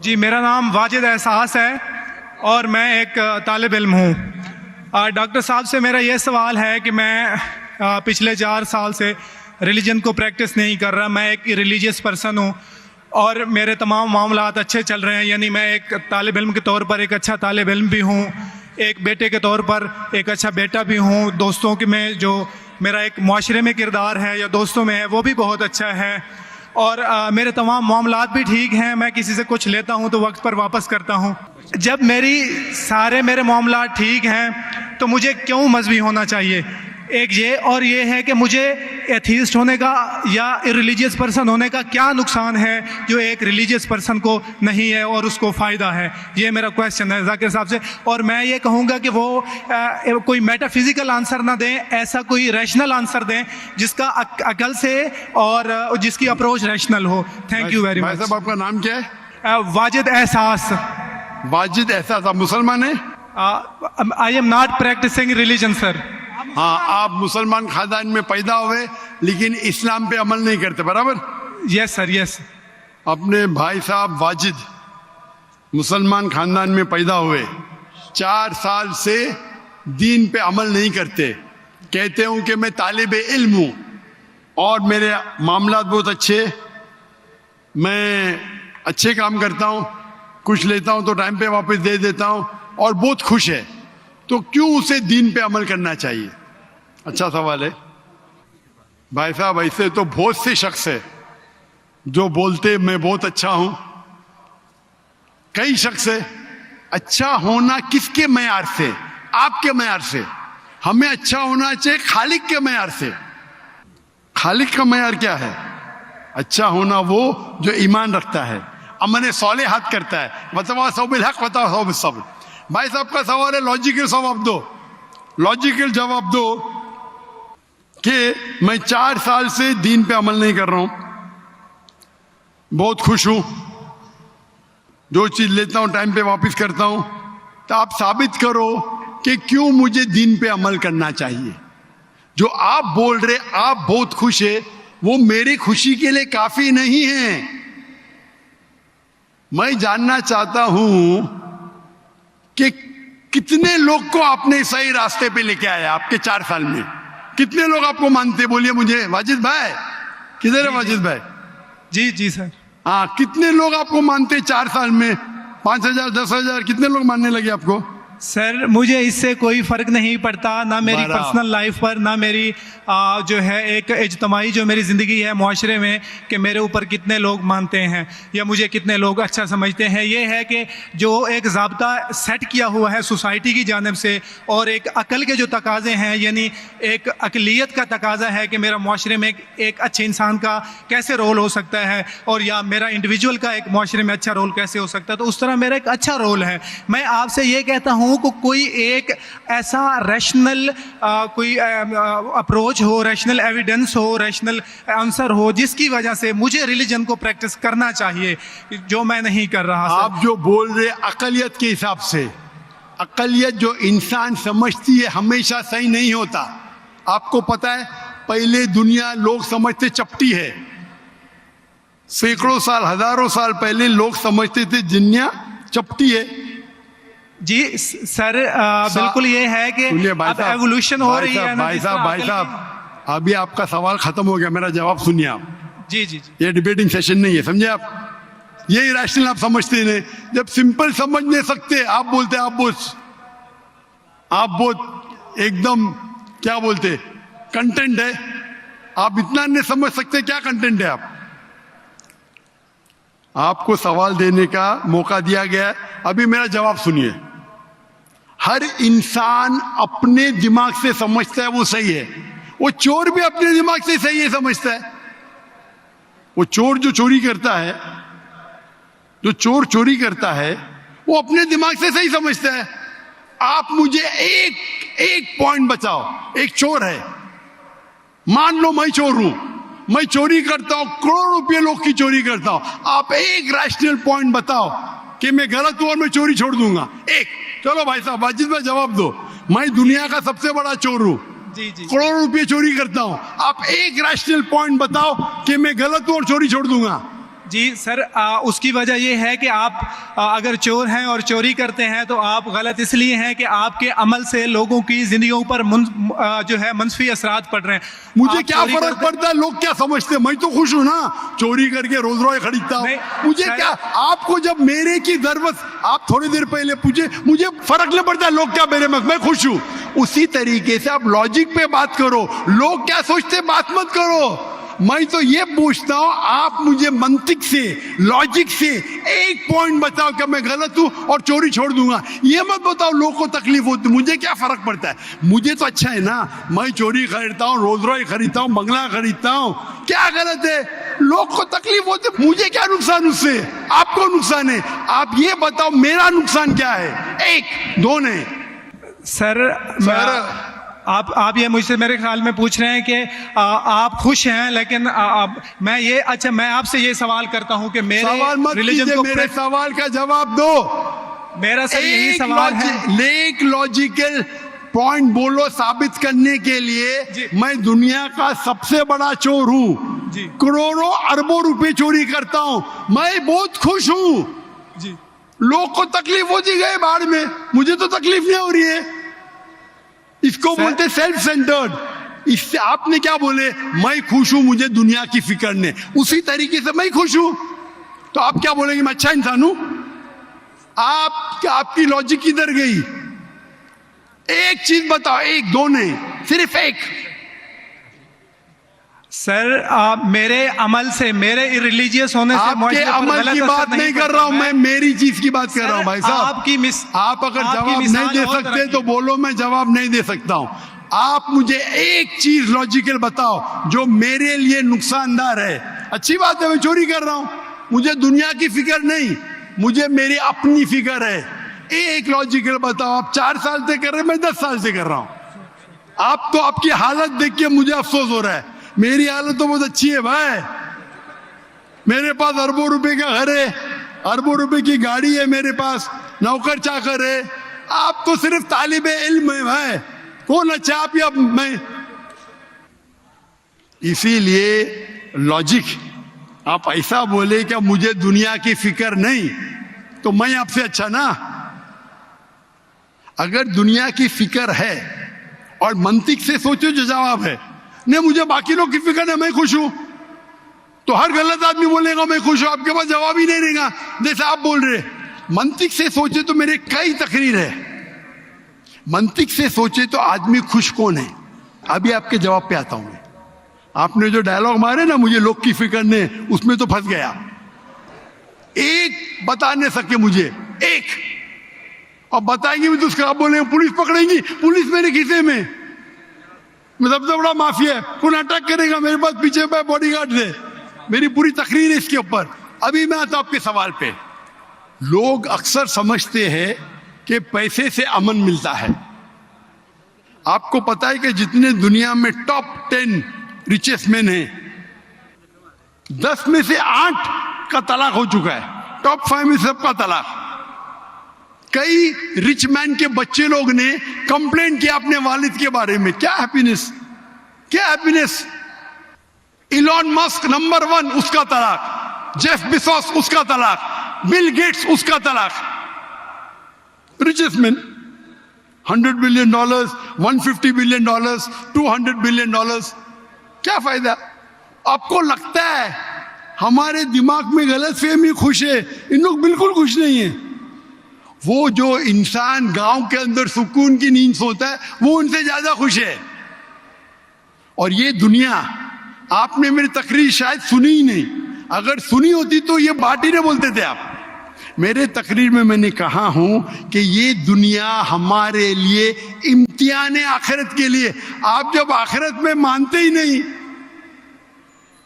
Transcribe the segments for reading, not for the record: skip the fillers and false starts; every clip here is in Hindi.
जी, मेरा नाम वाजिद एहसास है और मैं एक तालिब इल्म हूँ। डॉक्टर साहब से मेरा ये सवाल है कि मैं पिछले 4 साल से रिलीजन को प्रैक्टिस नहीं कर रहा। मैं एक रिलीजियस पर्सन हूँ और मेरे तमाम मामलात अच्छे चल रहे हैं, यानी मैं एक तालिब इल्म के तौर पर एक अच्छा तालिब इल्म भी हूँ, एक बेटे के तौर पर एक अच्छा बेटा भी हूँ। दोस्तों के में जो मेरा एक माशरे में किरदार है या दोस्तों में है वो भी बहुत अच्छा है और मेरे तमाम मामलात भी ठीक हैं। मैं किसी से कुछ लेता हूं तो वक्त पर वापस करता हूं। जब मेरे मामलात ठीक हैं तो मुझे क्यों मजहबी होना चाहिए? एक ये और ये है कि मुझे एथीस्ट होने का या रिलीजियस पर्सन होने का क्या नुकसान है जो एक रिलीजियस पर्सन को नहीं है और उसको फ़ायदा है? ये मेरा क्वेश्चन है जाकिर साहब से। और मैं ये कहूँगा कि वो कोई मेटाफिजिकल आंसर ना दें, ऐसा कोई रैशनल आंसर दें जिसका अकल से और जिसकी अप्रोच रैशनल हो। Thank you very much. साहब आपका नाम क्या है? वाजिद एहसास। वाजिद एहसास, आप मुसलमान हैं? I am not practising religion sir. हाँ, आप मुसलमान खानदान में पैदा हुए लेकिन इस्लाम पे अमल नहीं करते, बराबर? Yes sir, yes. अपने भाई साहब वाजिद मुसलमान खानदान में पैदा हुए, 4 साल से दीन पे अमल नहीं करते, कहते हूं कि मैं तालिब इल्म हूं और मेरे मामलात बहुत अच्छे, मैं अच्छे काम करता हूं, कुछ लेता हूं तो टाइम पे वापस दे देता हूं और बहुत खुश है, तो क्यों उसे दीन पे अमल करना चाहिए? अच्छा सवाल है भाई साहब। ऐसे तो बहुत से शख्स है जो बोलते मैं बहुत अच्छा हूं। कई शख्स है। अच्छा होना किसके मैयार से? आपके मैयार से। हमें अच्छा होना चाहिए खालिक के मैयार से। खालिक का मैयार क्या है? अच्छा होना वो जो ईमान रखता है, अमल सालेहात करता है, वतवासौ बिल हक वतवासौ बिस सब्र। भाई साहब का सवाल है, लॉजिकल जवाब दो, लॉजिकल जवाब दो कि मैं 4 साल से दीन पे अमल नहीं कर रहा हूं, बहुत खुश हूं, जो चीज लेता हूं टाइम पे वापस करता हूं, तो आप साबित करो कि क्यों मुझे दीन पे अमल करना चाहिए। जो आप बोल रहे आप बहुत खुश है, वो मेरी खुशी के लिए काफी नहीं है। मैं जानना चाहता हूं कि कितने लोग को आपने सही रास्ते पे लेके आया आपके 4 साल में? कितने लोग आपको मानते? बोलिए मुझे। वाजिद भाई किधर है? वाजिद भाई जी जी सर। हाँ, कितने लोग आपको मानते 4 साल में? 5,000 10,000 कितने लोग मानने लगे आपको? सर मुझे इससे कोई फ़र्क नहीं पड़ता, ना मेरी पर्सनल लाइफ पर, ना मेरी जो है एक इज्तमाही जो मेरी ज़िंदगी है माशरे में, कि मेरे ऊपर कितने लोग मानते हैं या मुझे कितने लोग अच्छा समझते हैं। ये है कि जो एक ज़ाब्ता सेट किया हुआ है सोसाइटी की जानिब से और एक अकल के जो तकाज़े हैं, यानी एक अकलियत का तकाज़ा है कि मेरा माशरे में एक अच्छे इंसान का कैसे रोल हो सकता है और या मेरा इंडिविजुअल का एक माशरे में अच्छा रोल कैसे हो सकता है, तो उस तरह मेरा एक अच्छा रोल है। मैं आपसे ये कहता हूँ को कोई एक ऐसा रैशनल कोई अप्रोच हो, रैशनल एविडेंस हो, रैशनल आंसर हो जिसकी वजह से मुझे रिलीजन को प्रैक्टिस करना चाहिए, जो मैं नहीं कर रहा। आप जो बोल रहे अकलियत के हिसाब से, अकलियत जो इंसान समझती है हमेशा सही नहीं होता। आपको पता है, पहले दुनिया लोग समझते चपटी है। सैकड़ों साल, हजारों साल पहले लोग समझते थे दुनिया चपटी है। जी सर, बिल्कुल ये है कि अब एवोल्यूशन हो रही है। भाई साहब अभी आपका सवाल खत्म हो गया, मेरा जवाब सुनिए आप। जी जी जी। ये डिबेटिंग सेशन नहीं है, समझे आप? ये रैशनल आप समझते नहीं। जब सिंपल समझ नहीं सकते आप बोलते आप बहुत एकदम क्या बोलते कंटेंट है। आप इतना नहीं समझ सकते क्या कंटेंट है। आपको सवाल देने का मौका दिया गया, अभी मेरा जवाब सुनिए। हर इंसान अपने दिमाग से समझता है वो सही है। वो चोर भी अपने दिमाग से सही है समझता है। वो चोर जो चोरी करता है, जो चोर चोरी करता है, वो अपने दिमाग से सही समझता है। आप मुझे एक पॉइंट बताओ। एक चोर है, मान लो मैं चोर हूं, मैं चोरी करता हूं, करोड़ों रुपये लोग की चोरी करता हूं। आप एक रैशनल पॉइंट बताओ कि मैं गलत हूं और मैं चोरी छोड़ दूंगा। एक। चलो भाई साहब वाजिद भाई जवाब दो। मैं दुनिया का सबसे बड़ा चोर हूं, करोड़ों रुपये चोरी करता हूं। आप एक रैशनल पॉइंट बताओ कि मैं गलत हूं और चोरी छोड़ दूंगा। जी सर, उसकी वजह ये है कि आप अगर चोर हैं और चोरी करते हैं तो आप गलत इसलिए हैं कि आपके अमल से लोगों की जिंदगियों पर जो है मनफी असरात पड़ रहे हैं। मुझे आप क्या चोरी फर्क पड़ता है लोग क्या समझते हैं, मैं तो खुश हूं ना, चोरी करके रोज रोज खरीदता हूँ। नहीं, मुझे शायद- क्या, आपको जब मेरे की जरूरत, आप थोड़ी देर पहले पूछे, मुझे फर्क नहीं पड़ता लोग क्या मेरे में, मैं खुश हूं। उसी तरीके से आप लॉजिक पे बात करो, लोग क्या सोचते बात मत करो। मैं तो ये पूछता हूं, आप मुझे मंतिक से, लॉजिक से एक पॉइंट बताओ कि मैं गलत हूं और चोरी छोड़ दूंगा। ये मत बताओ लोग को तकलीफ होती, मुझे क्या फर्क पड़ता है, मुझे तो अच्छा है ना। मैं चोरी खरीदता हूं, रोज रोज खरीदता हूं, बंगला खरीदता हूं, क्या गलत है? लोग को तकलीफ होती, मुझे क्या नुकसान उससे, आपको नुकसान है। आप ये बताओ मेरा नुकसान क्या है, एक दो नहीं। सर, आप ये मुझसे मेरे ख्याल में पूछ रहे हैं कि आप खुश हैं, लेकिन मैं आपसे ये सवाल करता हूं कि मेरे सवाल मत रिलीजन कीजिए, को मेरे सवाल का जवाब दो। मेरा सर यही सवाल है। एक लॉजिकल पॉइंट बोलो साबित करने के लिए। जी। मैं दुनिया का सबसे बड़ा चोर हूं, जी। करोड़ों अरबों रुपए चोरी करता हूं, मैं बहुत खुश हूं। जी, लोग को तकलीफ होती गई बाढ़ में, मुझे तो तकलीफ नहीं हो रही है। इसको बोलते सेल्फ सेंटर्ड। इससे आपने क्या बोले, मैं खुश हूं, मुझे दुनिया की फिक्र नहीं, उसी तरीके से मैं खुश हूं, तो आप क्या बोलेंगे मैं अच्छा इंसान हूं? आपकी लॉजिक किधर गई? एक चीज बताओ, एक दो नहीं, सिर्फ एक। सर मेरे अमल से, मेरे रिलीजियस होने से आपके मुआशरे पर अमल गलत की असर बात नहीं कर पड़ता। रहा हूं मैं, मेरी चीज की बात कर रहा हूं भाई साहब। आप अगर जवाब नहीं दे सकते तो बोलो, मैं जवाब नहीं दे सकता हूं। आप मुझे एक चीज लॉजिकल बताओ जो मेरे लिए नुकसानदार है। अच्छी बात है, मैं चोरी कर रहा हूं, मुझे दुनिया की फिक्र नहीं, मुझे मेरी अपनी फिक्र है। एक लॉजिकल बताओ। आप 4 साल से कर रहे हैं, मैं 10 साल से कर रहा हूं। आप तो आपकी हालत देख के मुझे अफसोस हो रहा है, मेरी हालत तो बहुत अच्छी है भाई। मेरे पास अरबों रुपए का घर है, अरबों रुपए की गाड़ी है मेरे पास, नौकर चाकर है। आप तो सिर्फ तालिबे इल्म है भाई, कौन अच्छा आप या मैं? इसीलिए लॉजिक, आप ऐसा बोले कि मुझे दुनिया की फिक्र नहीं, तो मैं आपसे अच्छा ना। अगर दुनिया की फिक्र है और मंतिक से सोचो जो जवाब है, नहीं मुझे बाकी लोग की फिक्र है, मैं खुश हूं, तो हर गलत आदमी बोलेगा मैं खुश हूं, आपके पास जवाब ही नहीं रहेगा जैसे आप बोल रहे। मंतिक से सोचे तो मेरे कई तकरीर है, मंतिक से सोचे तो आदमी खुश कौन है? अभी आपके जवाब पे आता हूं मैं। आपने जो डायलॉग मारे ना, मुझे लोग की फिक्र नहीं, उसमें तो फंस गया। एक बता नहीं सके मुझे, एक। अब बताएंगे भी तो उसका आप बोलेंगे पुलिस पकड़ेगी, पुलिस मेरे खीसे में, मैं सबसे बड़ा माफिया है, कौन अटैक करेगा, मेरे पास पीछे पे बॉडीगार्ड है। मेरी पूरी तकरीर है इसके ऊपर। अभी मैं आता हूं आपके सवाल पे। लोग अक्सर समझते हैं कि पैसे से अमन मिलता है। आपको पता है कि जितने दुनिया में टॉप 10 रिचेस्ट मैन हैं, 10 में से 8 का तलाक हो चुका है, टॉप 5 में सबका तलाक। कई रिच मैन के बच्चे लोग ने कंप्लेंट किया अपने वालिद के बारे में, क्या हैप्पीनेस, क्या हैप्पीनेस। इलॉन मस्क नंबर 1, उसका तलाक। जेफ बेजोस, उसका तलाक। बिल गेट्स, उसका तलाक। Richest man, $100 billion, $150 billion, $200 billion. क्या फायदा? आपको लगता है हमारे दिमाग में गलत फहमी खुश है, इन लोग बिल्कुल खुश नहीं है। वो जो इंसान गांव के अंदर सुकून की नींद सोता है, वो उनसे ज्यादा खुश है। और ये दुनिया, आपने मेरी तकरीर शायद सुनी ही नहीं, अगर सुनी होती तो ये बात ही नहीं बोलते थे आप। मेरे तकरीर में मैंने कहा हूं कि ये दुनिया हमारे लिए इम्तिहान है आखिरत के लिए। आप जब आखिरत में मानते ही नहीं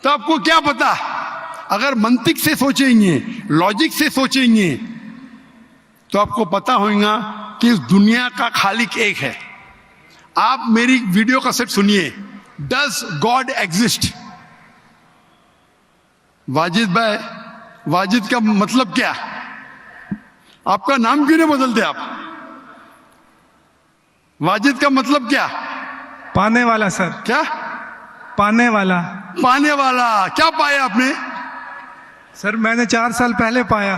तो आपको क्या पता? अगर मंतिक से सोचेंगे, लॉजिक से सोचेंगे, तो आपको पता होगा कि इस दुनिया का खालिक एक है। आप मेरी वीडियो का सेट सुनिए, डज गॉड एग्जिस्ट? वाजिद भाई, वाजिद का मतलब क्या? आपका नाम क्यों नहीं बदलते आप? वाजिद का मतलब क्या? पाने वाला सर। क्या? पाने वाला। पाने वाला। क्या पाया आपने? सर मैंने 4 साल पहले पाया।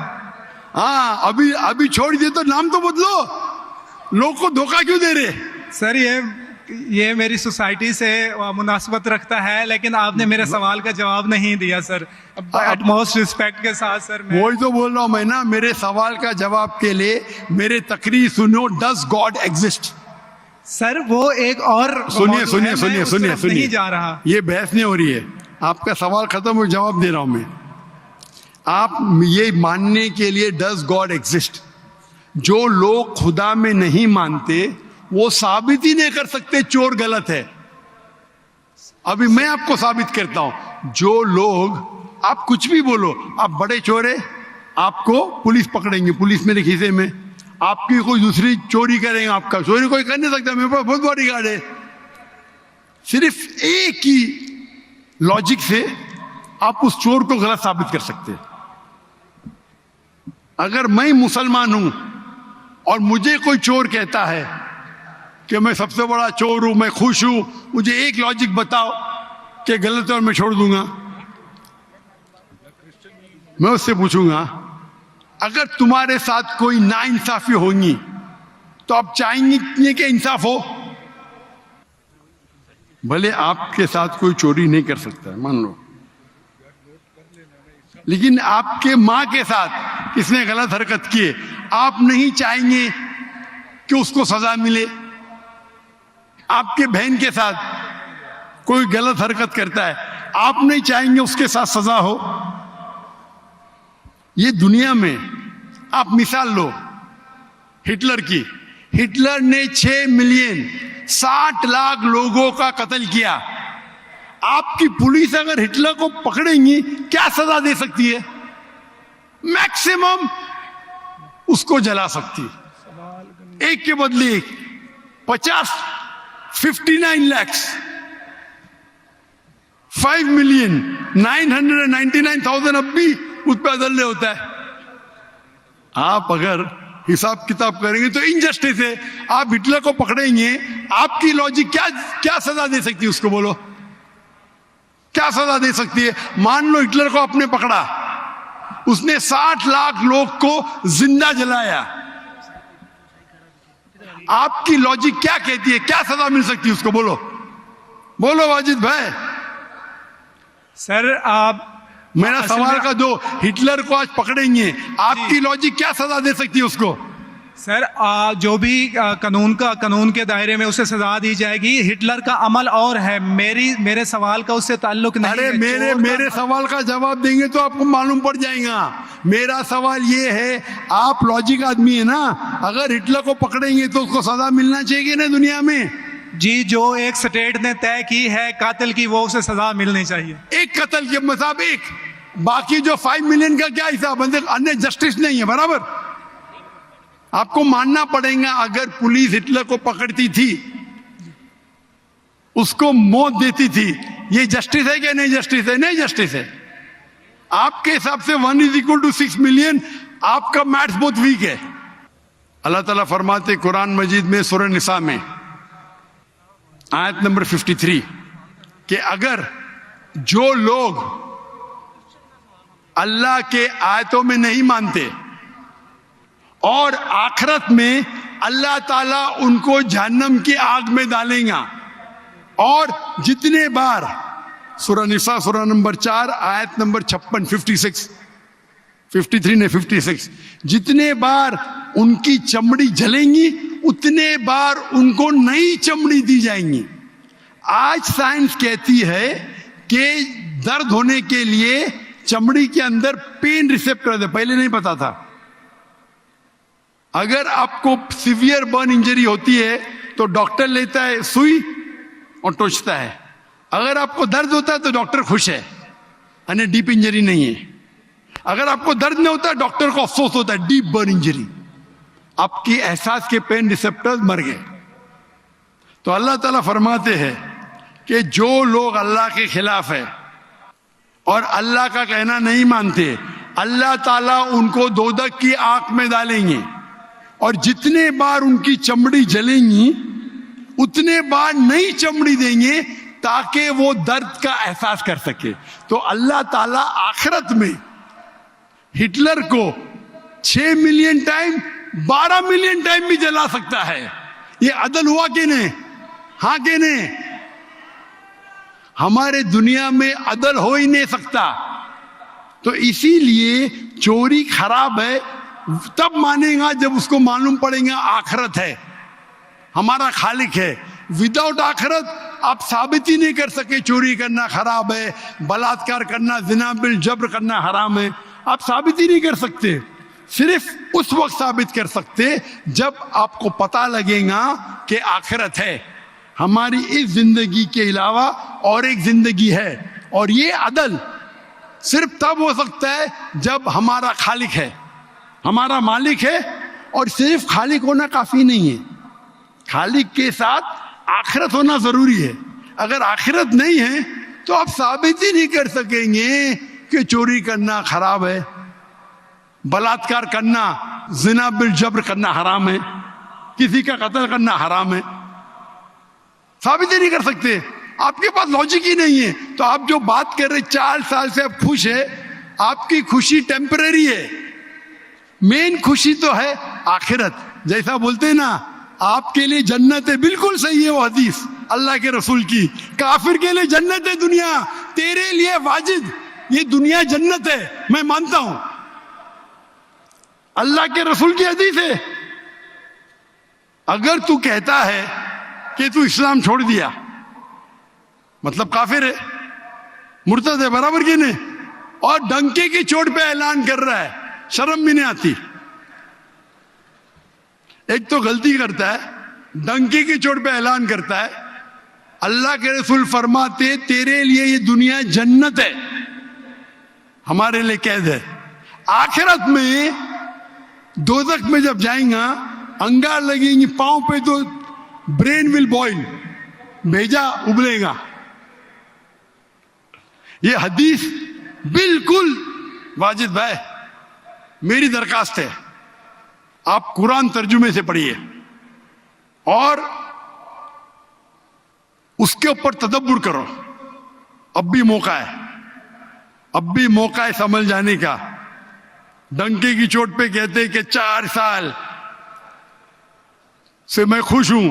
हाँ, अभी अभी छोड़ दिए तो नाम तो बदलो, लोग को धोखा क्यों दे रहे? सर ये मेरी सोसाइटी से मुनासबत रखता है, लेकिन आपने मेरे सवाल का जवाब नहीं दिया सर। एटमोस्ट रिस्पेक्ट के साथ सर, वही तो बोल रहा हूं मैं ना, मेरे सवाल का जवाब के लिए मेरे तकरीर सुनो। Does God exist? सर वो एक और सुनिए सुनिए सुनिए सुनिए सुनिए, नहीं जा रहा। ये बहस नहीं हो रही है, आपका सवाल खत्म हो, जवाब दे रहा हूं मैं। आप ये मानने के लिए डज गॉड एग्जिस्ट, जो लोग खुदा में नहीं मानते वो साबित ही नहीं कर सकते चोर गलत है। अभी मैं आपको साबित करता हूं, जो लोग, आप कुछ भी बोलो, आप बड़े चोर है, आपको पुलिस पकड़ेंगे, पुलिस मेरे खीसे में, आपकी कोई दूसरी चोरी करेंगे, आपका चोरी कोई कर नहीं सकता, मेरे पास बहुत बड़ी गार्ड है। सिर्फ एक ही लॉजिक से आप उस चोर को गलत साबित कर सकते हैं। अगर मैं मुसलमान हूं और मुझे कोई चोर कहता है कि मैं सबसे बड़ा चोर हूं, मैं खुश हूं, मुझे एक लॉजिक बताओ कि गलत है और मैं छोड़ दूंगा। मैं उससे पूछूंगा, अगर तुम्हारे साथ कोई नाइंसाफी होगी तो आप चाहेंगे कि इंसाफ हो? भले आपके साथ कोई चोरी नहीं कर सकता, मान लो, लेकिन आपके मां के साथ किसने गलत हरकत की है, आप नहीं चाहेंगे कि उसको सजा मिले? आपके बहन के साथ कोई गलत हरकत करता है, आप नहीं चाहेंगे उसके साथ सजा हो? ये दुनिया में आप मिसाल लो हिटलर की। हिटलर ने 6 मिलियन 60 लाख लोगों का कत्ल किया। आपकी पुलिस अगर हिटलर को पकड़ेंगी क्या सजा दे सकती है? मैक्सिमम उसको जला सकती है, एक के बदले एक। 59 लाख 5,999,000 अब भी उस पर अदल्य होता है। आप अगर हिसाब किताब करेंगे तो इनजस्टिस है। आप हिटलर को पकड़ेंगे, आपकी लॉजिक क्या सजा दे सकती है उसको? बोलो, क्या सजा दे सकती है? मान लो हिटलर को आपने पकड़ा, उसने 60 लाख लोग को जिंदा जलाया, आपकी लॉजिक क्या कहती है? क्या सजा मिल सकती है उसको? बोलो बोलो वाजिद भाई। सर आप मेरा सवाल का दो, हिटलर को आज पकड़ेंगे, आपकी लॉजिक क्या सजा दे सकती है उसको? सर जो भी कानून के दायरे में उसे सजा दी जाएगी। हिटलर का अमल और है, मेरे सवाल का उससे ताल्लुक नहीं अरे है। मेरे सवाल का जवाब देंगे तो आपको मालूम पड़ जाएगा। मेरा सवाल ये है, आप लॉजिक आदमी है ना, अगर हिटलर को पकड़ेंगे तो उसको सजा मिलना चाहिए ना दुनिया में? जी, जो एक स्टेट ने तय की है कातिल की, वो उसे सजा मिलनी चाहिए। एक कत्ल के मतलब एक, बाकी जो 5 मिलियन का क्या हिसाब? अन्य जस्टिस नहीं है, बराबर? आपको मानना पड़ेगा, अगर पुलिस हिटलर को पकड़ती थी, उसको मौत देती थी, ये जस्टिस है क्या? नहीं जस्टिस है, नहीं जस्टिस है। आपके हिसाब से 1 = 6 मिलियन, आपका मैथ्स बहुत वीक है। अल्लाह ताला फरमाते कुरान मजीद में सूरह निसा में आयत नंबर 53 कि अगर जो लोग अल्लाह के आयतों में नहीं मानते और आखिरत में अल्लाह ताला उनको जहन्नम की आग में डालेगा, और जितने बार, सूरह निसा सूरह नंबर 4 आयत नंबर 56, 53 ने 56, जितने बार उनकी चमड़ी जलेंगी उतने बार उनको नई चमड़ी दी जाएंगी। आज साइंस कहती है कि दर्द होने के लिए चमड़ी के अंदर पेन रिसेप्टर है, पहले नहीं पता था। अगर आपको सीवियर बर्न इंजरी होती है तो डॉक्टर लेता है सुई और टोचता है। अगर आपको दर्द होता है तो डॉक्टर खुश है, यानी डीप इंजरी नहीं है। अगर आपको दर्द नहीं होता, डॉक्टर को अफसोस होता है, डीप बर्न इंजरी, आपकी एहसास के पेन रिसेप्टर्स मर गए। तो अल्लाह ताला फरमाते हैं कि जो लोग अल्लाह के खिलाफ है और अल्लाह का कहना नहीं मानते, अल्लाह ताला उनको दोजख की आग में डालेंगे, और जितने बार उनकी चमड़ी जलेंगी उतने बार नई चमड़ी देंगे ताकि वो दर्द का एहसास कर सके। तो अल्लाह ताला आखिरत में हिटलर को 6 मिलियन टाइम 12 मिलियन टाइम भी जला सकता है। ये अदल हुआ कि नहीं? हाँ कि नहीं? हमारे दुनिया में अदल हो ही नहीं सकता। तो इसीलिए चोरी खराब है तब मानेगा जब उसको मालूम पड़ेगा आखिरत है, हमारा खालिक है। विदाउट आखिरत आप साबित ही नहीं कर सके चोरी करना खराब है, बलात्कार करना, जिना बिल जब्र करना हराम है। आप साबित ही नहीं कर सकते। सिर्फ उस वक्त साबित कर सकते जब आपको पता लगेगा कि आखिरत है, हमारी इस जिंदगी के अलावा और एक जिंदगी है। और ये अदल सिर्फ तब हो सकता है जब हमारा खालिक है, हमारा मालिक है। और सिर्फ खालिक होना काफी नहीं है, खालिक के साथ आखिरत होना जरूरी है। अगर आखिरत नहीं है तो आप साबित ही नहीं कर सकेंगे कि चोरी करना खराब है, बलात्कार करना, जिना बिल जब्र करना हराम है, किसी का कत्ल करना हराम है। साबित ही नहीं कर सकते, आपके पास लॉजिक ही नहीं है। तो आप जो बात कर रहे 4 साल से आप खुश है, आपकी खुशी टेम्परेरी है। मेन खुशी तो है आखिरत। जैसा बोलते हैं ना, आपके लिए जन्नत है, बिल्कुल सही है वो हदीस अल्लाह के रसूल की। काफिर के लिए जन्नत है दुनिया, तेरे लिए वाजिद ये दुनिया जन्नत है, मैं मानता हूं। अल्लाह के रसूल की हदीस है। अगर तू कहता है कि तू इस्लाम छोड़ दिया, मतलब काफिर है, मुर्तद है, बराबर की नहीं? और डंके की चोट पे ऐलान कर रहा है, शर्म भी नहीं आती। एक तो गलती करता है, डंके की चोट पे ऐलान करता है। अल्लाह के रसूल फरमाते तेरे लिए ये दुनिया जन्नत है, हमारे लिए कैद है। आखिरत में दोजख में जब जाएगा, अंगार लगेंगी पांव पे तो ब्रेन विल बॉइल, भेजा उबलेगा। ये हदीस बिल्कुल वाजिद भाई, मेरी दरखास्त है आप कुरान तर्जुमे से पढ़िए और उसके ऊपर तदब्बुर करो। अब भी मौका है, अब भी मौका है समझ जाने का। डंके की चोट पे कहते कि 4 साल से मैं खुश हूं।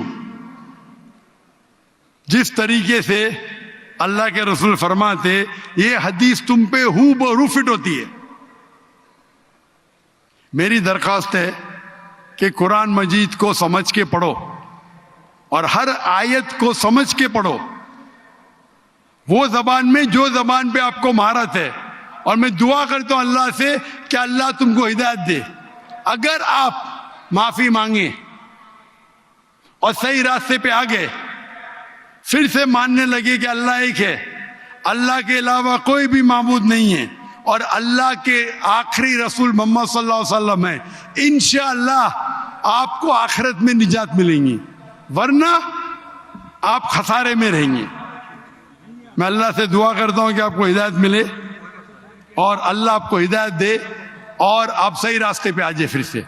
जिस तरीके से अल्लाह के रसूल फरमाते, ये हदीस तुम पे हूबहू फिट होती है। मेरी दरखास्त है कि कुरान मजीद को समझ के पढ़ो और हर आयत को समझ के पढ़ो, वो जबान में जो जबान पे आपको महारत है। और मैं दुआ करता हूं अल्लाह से कि अल्लाह तुमको हिदायत दे। अगर आप माफी मांगे और सही रास्ते पे आ गए, फिर से मानने लगे कि अल्लाह एक है, अल्लाह के अलावा कोई भी माबूद नहीं है और अल्लाह के आखिरी रसूल मोहम्मद सल्लल्लाहु अलैहि वसल्लम है, इंशाअल्लाह आपको आखिरत में निजात मिलेंगी, वरना आप खसारे में रहेंगे। मैं अल्लाह से दुआ करता हूं कि आपको हिदायत मिले और अल्लाह आपको हिदायत दे और आप सही रास्ते पे आ जाए फिर से।